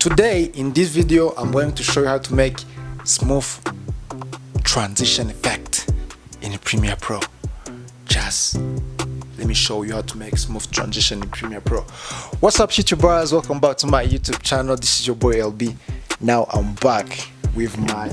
Today in this video I'm going to show you how to make smooth transition effect in Premiere Pro. Just let me show you how to make smooth transition in Premiere Pro. What's up YouTubers, welcome back to my YouTube channel. This is your boy LB. Now I'm back with my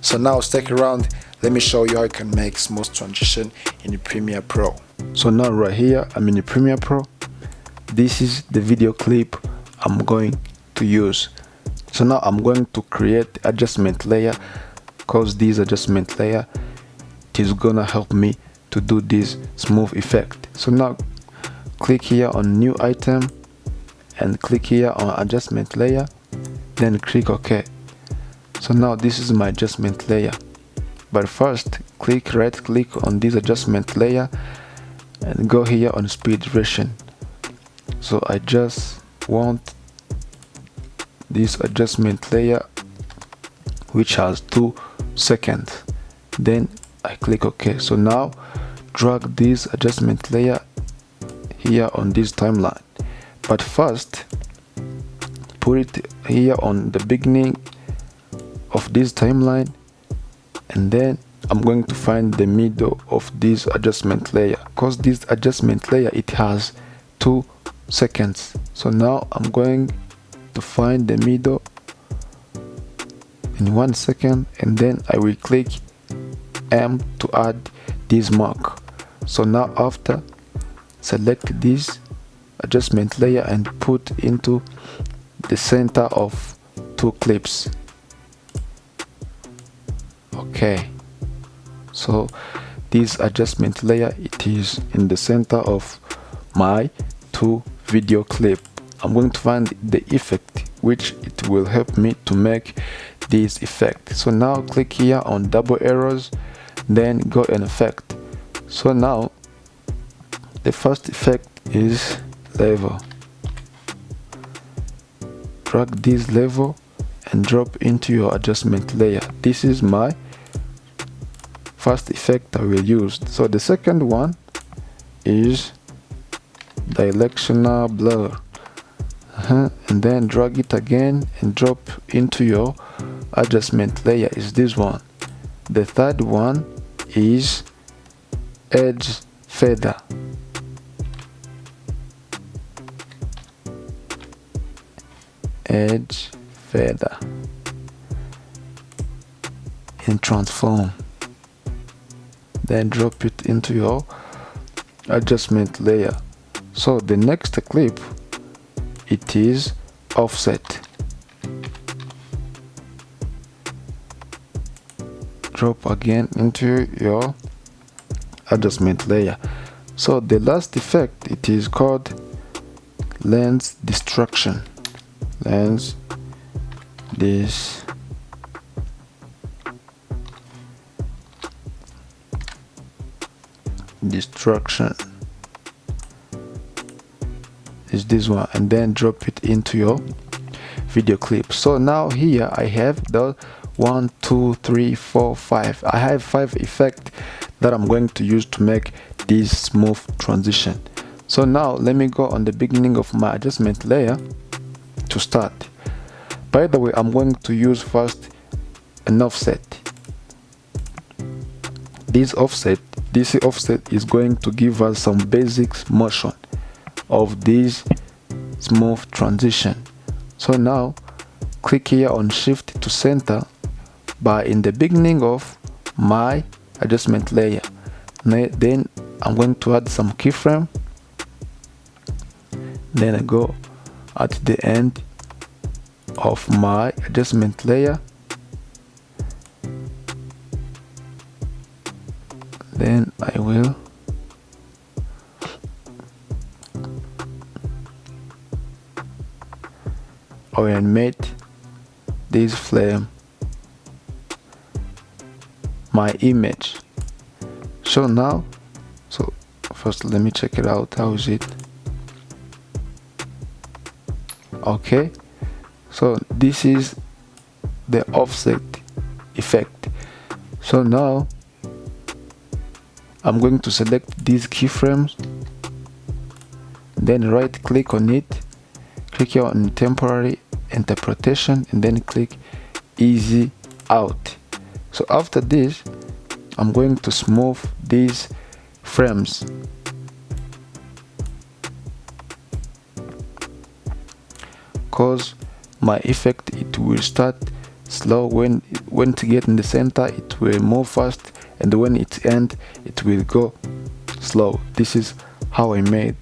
So now stick around, let me show you how you can make smooth transition in the Premiere Pro. So now right here, I'm in the Premiere Pro. This is the video clip I'm going to use. So now I'm going to create adjustment layer, because this adjustment layer is gonna help me to do this smooth effect. So now click here on new item and click here on adjustment layer, then click OK. So now this is my adjustment layer, but first right click on this adjustment layer and go here on speed duration. So I just want this adjustment layer which has 2 seconds, then I click OK. So now drag this adjustment layer here on this timeline, but first put it here on the beginning of this timeline, and then I'm going to find the middle of this adjustment layer, because this adjustment layer it has 2 seconds. So now I'm going to find the middle in 1 second, and then I will click M to add this mark. So now after, select this adjustment layer and put into the center of 2 clips. Okay, so this adjustment layer it is in the center of my 2 video clip. I'm going to find the effect which it will help me to make this effect. So now click here on double arrows, then go in effect. So now the first effect is level. Drag this level and drop into your adjustment layer. This is my first effect I will use. So the second one is directional blur, and then drag it again and drop into your adjustment layer is this one. The third one is edge feather. Edge feather and transform, then drop it into your adjustment layer. So the next clip it is offset. Drop again into your adjustment layer. So the last effect it is called lens destruction. Lens destruction is this one, and then drop it into your video clip. So now here I have the 1 2 3 4 5. I have 5 effects that I'm going to use to make this smooth transition. So now let me go on the beginning of my adjustment layer to start. By the way, I'm going to use first an offset. This offset is going to give us some basic motion of this smooth transition. So now click here on shift to center by in the beginning of my adjustment layer. Then I'm going to add some keyframe, then I go at the end of my adjustment layer, then I will animate this flame, my image. So now, so first let me check it out. How is it? Okay, So this is the offset effect. So now I'm going to select these keyframes, then right click on it, click here on temporary interpretation, and then click easy out. So after this, I'm going to smooth these frames. Cause my effect, it will start slow. When to get in the center, it will move fast, and when it end, it will go slow. This is how I made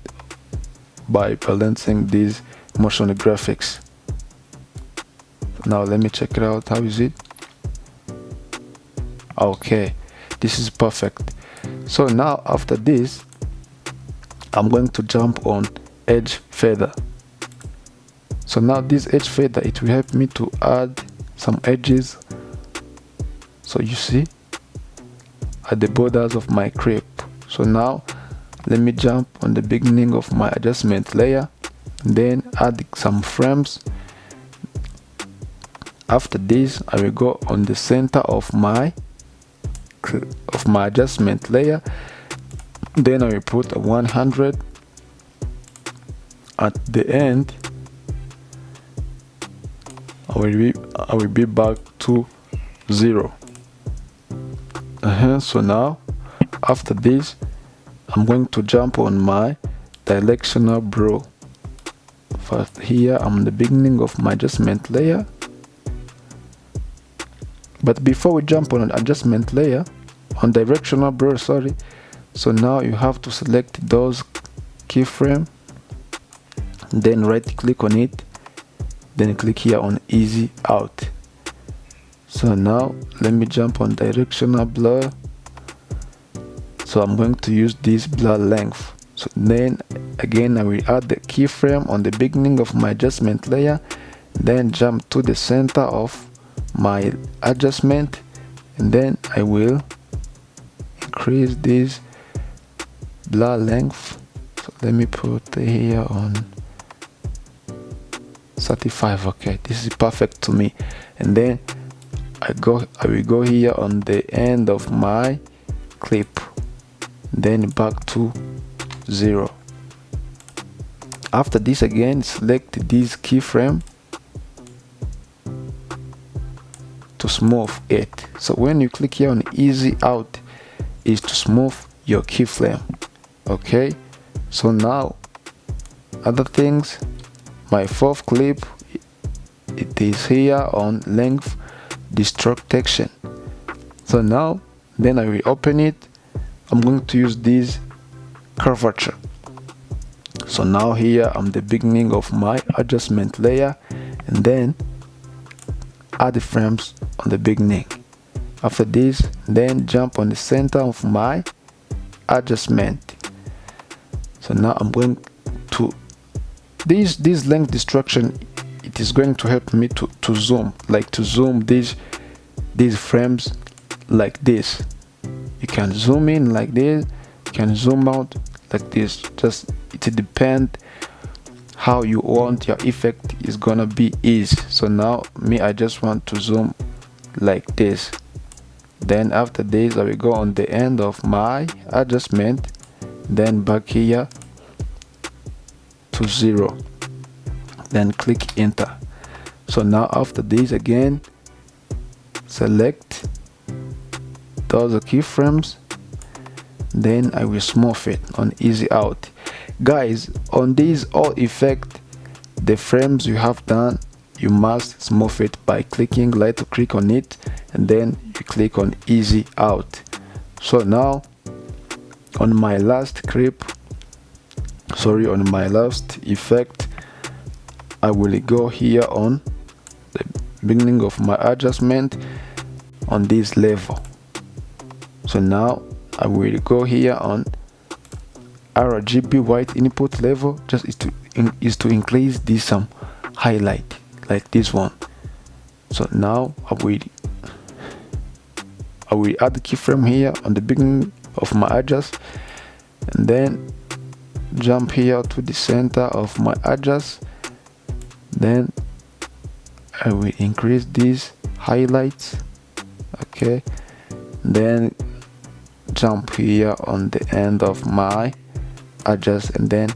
by balancing these motion graphics. Now let me check it out. How is it? Okay, this is perfect. So now after this, I'm going to jump on edge feather. So now this edge feather, it will help me to add some edges. So you see at the borders of my crepe. So now let me jump on the beginning of my adjustment layer, then add some frames. After this, I will go on the center of my adjustment layer, then I will put a 100. At the end, I will be back to 0. So now after this, I'm going to jump on my directional brush. First here, I'm the beginning of my adjustment layer. But before we jump on an adjustment layer, on directional brush, sorry. So now you have to select those keyframe, then right click on it, then click here on easy out. So now let me jump on directional blur. So I'm going to use this blur length. So then again, I will add the keyframe on the beginning of my adjustment layer, then jump to the center of my adjustment, and then I will increase this blur length. So let me put here on 35. Okay, this is perfect to me. And then I will go here on the end of my clip, then back to 0. After this, again select this keyframe to smooth it. So when you click here on easy out, is to smooth your keyframe. Okay, so now other things, my fourth clip, it is here on length destruction. So now then I will open it. I'm going to use this curvature. So now here I'm the beginning of my adjustment layer, and then add the frames on the beginning. After this, then jump on the center of my adjustment. So now I'm going to this length destruction, it is going to help me to zoom, like to zoom these frames like this. You can zoom in like this, you can zoom out like this. Just it depends how you want your effect is gonna be easy. So now me, I just want to zoom like this. Then after this, I will go on the end of my adjustment, then back here to 0, then click enter. So now after this, again select those keyframes, then I will smooth it on easy out. Guys, on this all effect, the frames you have done, you must smooth it by clicking right to click on it, and then you click on easy out. So now on my last clip, sorry, on my last effect, I will go here on the beginning of my adjustment on this level. So now I will go here on RGB white input level, just is to increase this some highlight like this one. So now I will add the keyframe here on the beginning of my adjust, and then jump here to the center of my adjust, then I will increase these highlights. Okay, then jump here on the end of my adjust and then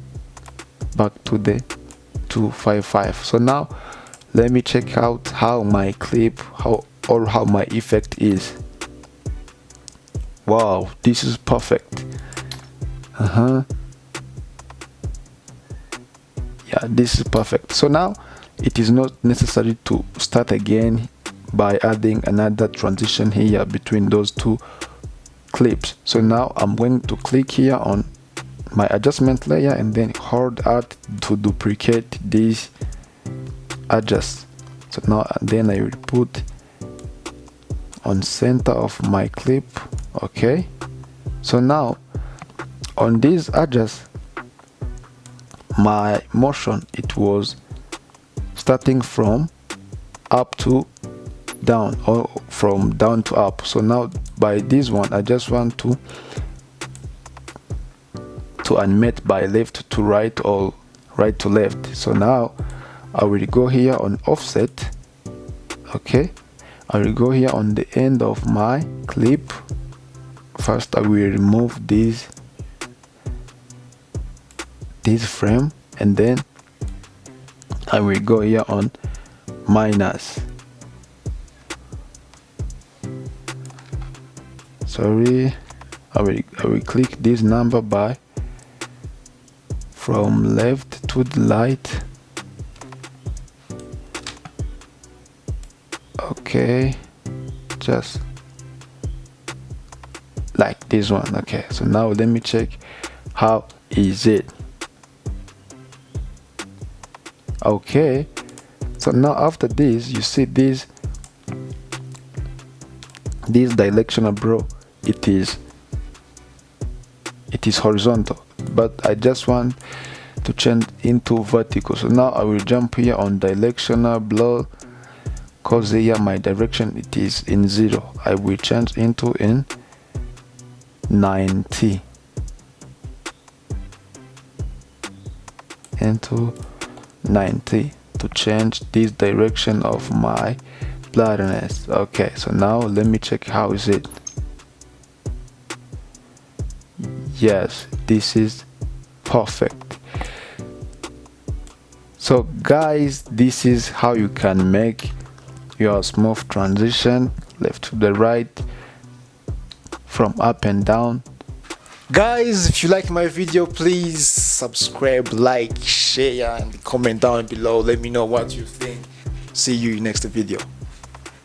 back to the 255. So now let me check out how my clip how my effect is. Wow, this is perfect. Yeah, this is perfect. So now it is not necessary to start again by adding another transition here between those two clips. So now I'm going to click here on my adjustment layer and then hold Alt to duplicate this adjust. So now then I will put on center of my clip. Okay, so now on this adjust, my motion, it was starting from up to down or from down to up. So now by this one I just want to animate by left to right or right to left. So now I will go here on offset. Okay, I will go here on the end of my clip. First I will remove this frame and then I will go here on minus. Sorry, I will click this number by from left to the right. Okay, just like this one. Okay, so now let me check how is it. Okay, so now after this, you see this directional, bro, it is horizontal, but I just want to change into vertical. So now I will jump here on directional blur, cause here my direction it is in 0. I will change into in 90 into 90 to change this direction of my blurriness. Okay, so now let me check how is it. Yes, this is perfect. So guys, this is how you can make your smooth transition left to the right, from up and down. Guys, if you like my video, please subscribe, like, share, and comment down below. Let me know what you think. See you in next video.